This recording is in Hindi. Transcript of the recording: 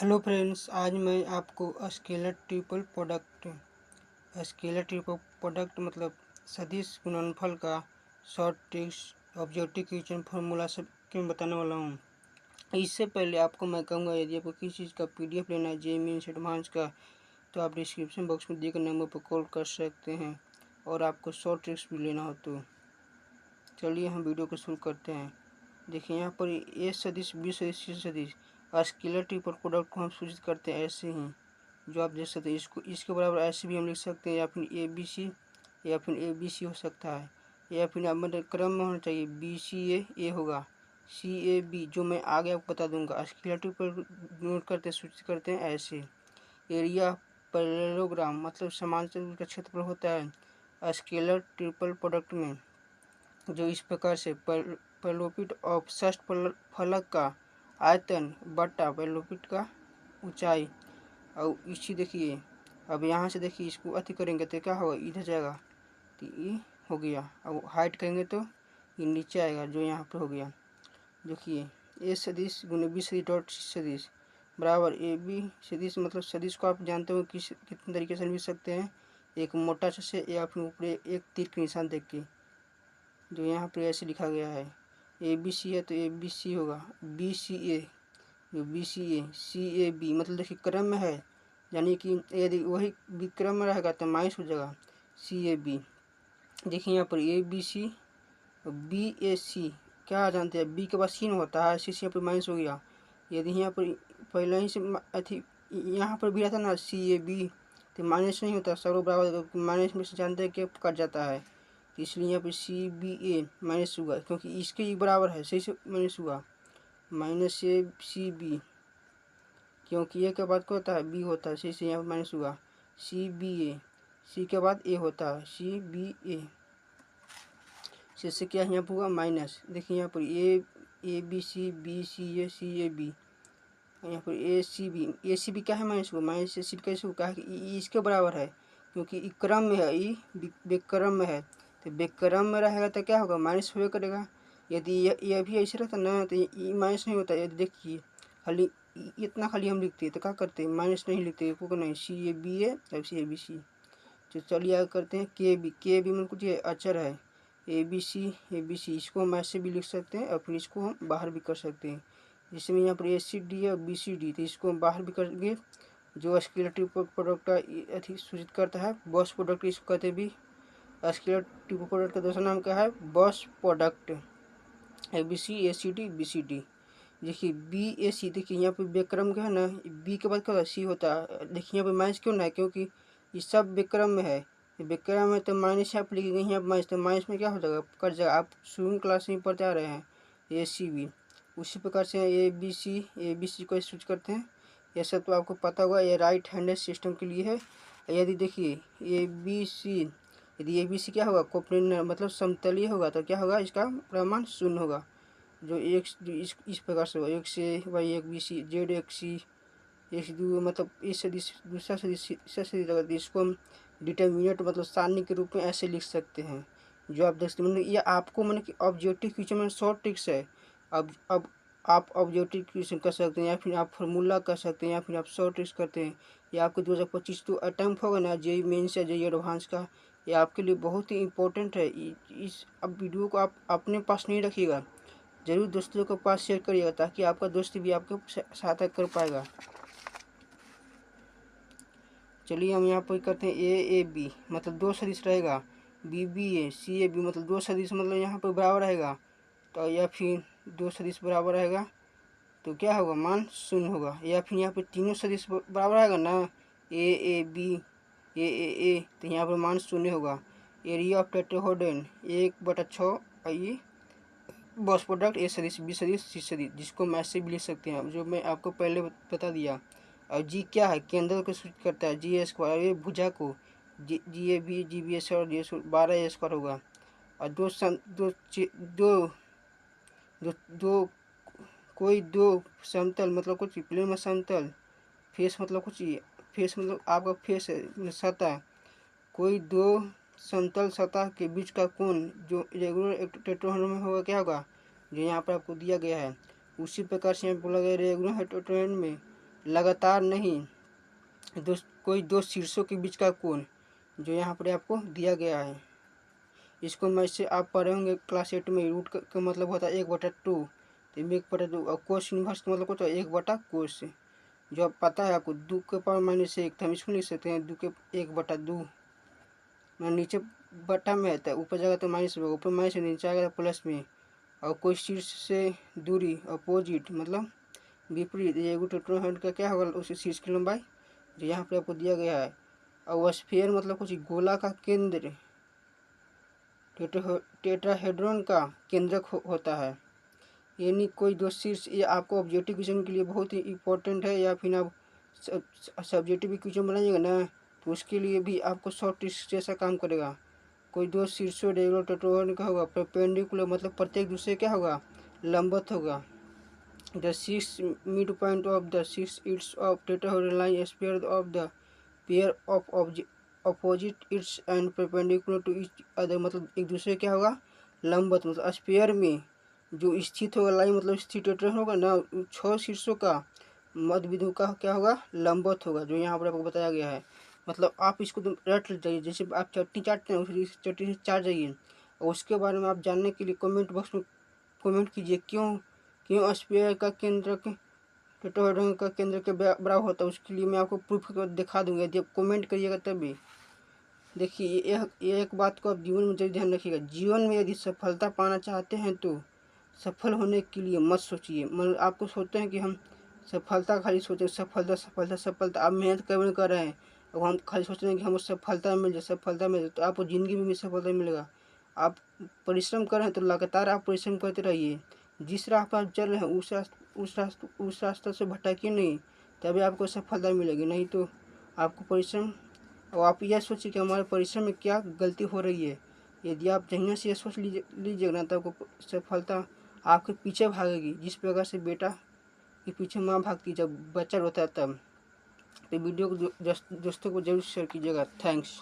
हेलो फ्रेंड्स, आज मैं आपको स्केलर ट्रिपल प्रोडक्ट मतलब सदिश गुणनफल का short tricks objective question formula सब के बताने वाला हूँ। इससे पहले आपको मैं कहूँगा, यदि आपको किसी चीज़ का पीडीएफ लेना है जेईई मेंस एडवांस का, तो आप डिस्क्रिप्शन बॉक्स में दिए गए नंबर पर कॉल कर सकते हैं। और आपको शॉर्ट ट्रिक्स भी लेना हो तो चलिए हम वीडियो को शुरू करते हैं। देखिए यहाँ पर ए सदिश बी सदिश सी सदिश स्केलर ट्रिपल प्रोडक्ट को हम सूचित करते हैं ऐसे ही, जो आप देख सकते हैं। इसको इसके बराबर ऐसे भी हम लिख सकते हैं, या फिर ए बी सी, या फिर ए बी सी हो सकता है, या फिर आप मतलब क्रम में होना चाहिए बी सी ए होगा, सी ए बी, जो मैं आगे आपको बता दूंगा। स्केलर ट्रिपल नोट करते सूचित करते हैं ऐसे। एरिया पैरेललोग्राम मतलब समांतर का क्षेत्रफल होता है स्केलर ट्रिपल प्रोडक्ट में, जो इस प्रकार से पैरेललोपिड ऑफ षष्ठ फलक का आयतन बटा पैरेललोपिड का ऊंचाई। और इसी देखिए, अब यहाँ से देखिए इसको अति करेंगे तो क्या होगा, इधर जाएगा तो ये हो गया। अब हाइट करेंगे तो ये नीचे आएगा, जो यहाँ पर हो गया। देखिए ए सदिश गुणे बी सदिश डॉट सी सदिश बराबर ए बी सदिश, मतलब सदिश को आप जानते हो कितने तरीके से लिख सकते हैं, एक मोटा से या फिर ऊपर एक तीर के निशान देख के, जो यहाँ पर ऐसे लिखा गया है। ए बी सी है तो ए बी सी होगा, बी सी ए, जो B C A, C A B मतलब देखिए क्रम में है, यानी कि यदि वही विक्रम में रहेगा तो माइनस हो जाएगा सी ए बी। देखिए यहाँ पर ए बी सी और बी ए सी, क्या जानते हैं, बी के बाद सी होता है, सी यहाँ पर माइनस हो गया। यदि यहाँ पर पहले ही से अथी यहाँ पर भी रहता ना सी ए बी, तो माइनस नहीं होता, सब बराबर माइनस में से जानते हैं कि कट जाता है, इसलिए यहाँ पर सी बी ए माइनस हुआ, क्योंकि इसके बराबर है, सही से माइनस हुआ, माइनस ए सी बी, क्योंकि ए के बाद क्या होता है, बी होता है, सही से यहाँ पर माइनस हुआ सी बी ए, सी के बाद ए होता है, सी बी ए, इससे क्या यहाँ पर हुआ माइनस। देखिए यहाँ पर ए B C A C A B, यहाँ पर ए सी बी क्या है, माइनस हुआ, माइनस ए सी बी कैसे हुआ, कहा कि इसके बराबर है, क्योंकि ई क्रम में है, ई बेक्रम में है, तो बेक्रम में रहेगा तो क्या होगा, माइनस हुए करेगा। यदि ये भी ऐसे रहता ना तो ये माइनस नहीं होता। यदि देखिए खाली इतना खाली हम लिखते हैं तो क्या करते हैं, माइनस नहीं लिखते, क्योंकि नहीं सी ए बी है तब सी ए बी सी। तो चलिए आगे करते हैं के बी में कुछ अचर है ए बी सी, इसको हम ऐसे भी लिख सकते हैं और फिर इसको हम बाहर भी कर सकते हैं। जिसमें यहाँ पर ए सी डी है और बी सी डी, तो इसको हम बाहर भी करेंगे, जो स्केलर ट्रिपल प्रोडक्ट का अधिक सूचित करता है। बॉस प्रोडक्ट इसको कहते भी। स्केलर ट्रिपल प्रोडक्ट का दूसरा नाम क्या है, box product, A B C A C D B C D. देखिए बी ए सी, देखिए यहाँ पे बेक्रम का है ना, बी के बाद क्या होता है, सी होता है। देखिए यहाँ पे माइनस क्यों ना है, क्योंकि ये सब बेक्रम में है, बेक्रम में तो माइनस यहाँ पर लिखी गई, यहाँ माइनस, तो माइनस में क्या हो जाएगा, कट जाएगा। आप शुरू क्लास में पढ़ते आ रहे हैं ए सी बी। उसी प्रकार से ए बी सी को सूच करते हैं। ये सब तो आपको पता होगा, ये राइट हैंडेड सिस्टम के लिए है। यदि देखिए ए बी सी, यदि ए बी सी क्या होगा, कोप्लेनर मतलब समतलीय होगा, तो क्या होगा, इसका प्रमाण शून्य होगा। जो एक इस प्रकार से होगा, एक से वाई एक बी सी जेड एक सी एक दो, मतलब इस सदिश दूसरा सदिश अगर इसको हम डिटर्मिनेंट मतलब सारणी के रूप में ऐसे लिख सकते हैं, जो आप देख सकते हैं। मतलब ये आपको मतलब कि ऑब्जेक्टिव क्वेश्चन में शॉर्ट ट्रिक्स है। अब आप ऑब्जेक्टिव क्वेश्चन कर सकते हैं, या फिर आप फार्मूला कर सकते हैं, या फिर आप शॉर्ट ट्रिक्स करते हैं। ये आपको 2025 तो अटैम्प्ट होगा ना जेईई मेंस या जेईई एडवांस का, ये आपके लिए बहुत ही इंपॉर्टेंट है। इस अब वीडियो को आप अपने पास नहीं रखिएगा, जरूर दोस्तों के पास शेयर करिएगा, ताकि आपका दोस्त भी आपको सहायता कर पाएगा। चलिए हम यहाँ पर करते हैं ए बी मतलब दो सदिश रहेगा, B B A C A B मतलब दो सदिश मतलब यहाँ पर बराबर रहेगा, तो या फिर दो सदिश बराबर रहेगा तो क्या होगा, मान शून्य होगा। या फिर यहाँ पे तीनों सदिश बराबर रहेगा ना, ए बी ए, तो यहाँ पर मान शून्य होगा। एरिया ऑफ टेट्राहेड्रन 1/6, और ये बॉस प्रोडक्ट ए सदिश बी सदिश सी सदिश, जिसको हम ऐसे भी लिख सकते हैं, जो मैं आपको पहले बता दिया। और जी क्या है, केंद्र को सूचित करता है, जी ए स्क्वायर, ये भुजा को G A B G B S और जी 12 ए स्क्वायर होगा। और दो कोई दो समतल मतलब कुछ प्लेन में समतल, फेस मतलब कुछ, फेस मतलब आपका फेस है सतह, कोई दो समतल सतह के बीच का कोण जो रेगुलर टेट्राहेड्रन में होगा, क्या होगा, जो यहाँ पर आपको दिया गया है। उसी प्रकार से यहाँ बोला गया रेगुलर टेट्राहेड्रन में लगातार नहीं, कोई दो शीर्षों के बीच का कोण, जो यहाँ पर आपको दिया गया है। इसको मैं से आप पढ़े होंगे क्लास 8 में। रूट का मतलब होता है 1/2, तो 1/2, और कोस इनवर्स का मतलब होता है 1/कोस। जो अब पता है आपको, 2 के पावर -1, तो हम इसको लिख सकते हैं 2 के 1/2। मैं नीचे बटा में आता है, ऊपर जाएगा तो माइनस में, ऊपर माइनस में, नीचे आएगा प्लस में। और कोई शीर्ष से दूरी अपोजिट मतलब विपरीत, ये टेट्राहेड्रॉन का क्या होगा, उसी शीर्ष की लंबाई जो यहाँ पे आपको दिया गया है। और स्फीयर मतलब कुछ गोला का केंद्र टेट्राहेड्रॉन का केंद्रक होता है। यानी कोई दो शीर्ष, ये आपको ऑब्जेक्टिव क्वेश्चन के लिए बहुत ही इंपॉर्टेंट है। या फिर आप सब्जेक्टिव क्वेश्चन बनाइएगा ना, तो उसके लिए भी आपको शॉर्ट ट्रिक जैसा काम करेगा। कोई दो शीर्षों रेगुलर टेट्राहेड्रॉन का होगा परपेंडिकुलर, मतलब प्रत्येक दूसरे क्या होगा, लंबवत होगा। The six mid point of the six edges of tetrahedron line sphere of the pair of opposite edges and perpendicular to each other, मतलब एक दूसरे क्या होगा, लंबवत। मतलब स्पेयर में जो स्थित होगा लाइन, मतलब स्थित टेट्राहेड्रॉन होगा ना, 6 शीर्षों का मध्य बिंदु का क्या होगा, लंबवत होगा, जो यहाँ पर आपको बताया गया है। मतलब आप इसको तो रट जाइए, जैसे आप चट्टी चाटते हैं उसी चट्टी से चाट जाइए। और उसके बारे में आप जानने के लिए कमेंट बॉक्स में कमेंट कीजिए, क्यों क्यों स्पेयर का केंद्र के टेट्राहेड्रॉन का केंद्र के बराबर होता है। उसके लिए मैं आपको प्रूफ दिखा दूंगा, यदि आप कमेंट करिएगा तभी। देखिए, यह एक बात को आप जीवन में जरूर ध्यान रखिएगा। जीवन में यदि सफलता पाना चाहते हैं तो सफल होने के लिए मत सोचिए। मतलब आपको सोचते हैं कि हम सफलता खाली सोचें, सफलता सफलता सफलता, आप मेहनत कर रहे हैं और हम खाली सोच रहे हैं कि हमको सफलता मिल जाए, सफलता मिल जाए, तो आपको ज़िंदगी में भी सफलता मिलेगा। आप परिश्रम कर रहे हैं तो लगातार आप परिश्रम करते रहिए। जिस राह पर आप चल रहे हैं उस रास्ते से भटकिए नहीं, तभी आपको सफलता मिलेगी। नहीं तो आपको परिश्रम, और आप यह सोचिए कि हमारे परिश्रम में क्या गलती हो रही है। यदि आप जहाँ से यह सोच लीजिएगा ना, तो आपको सफलता आपके पीछे भागेगी। जिस प्रकार से बेटा के पीछे माँ भागती जब बच्चा रोता है तब। तो वीडियो को दोस्तों को जरूर शेयर कीजिएगा। थैंक्स।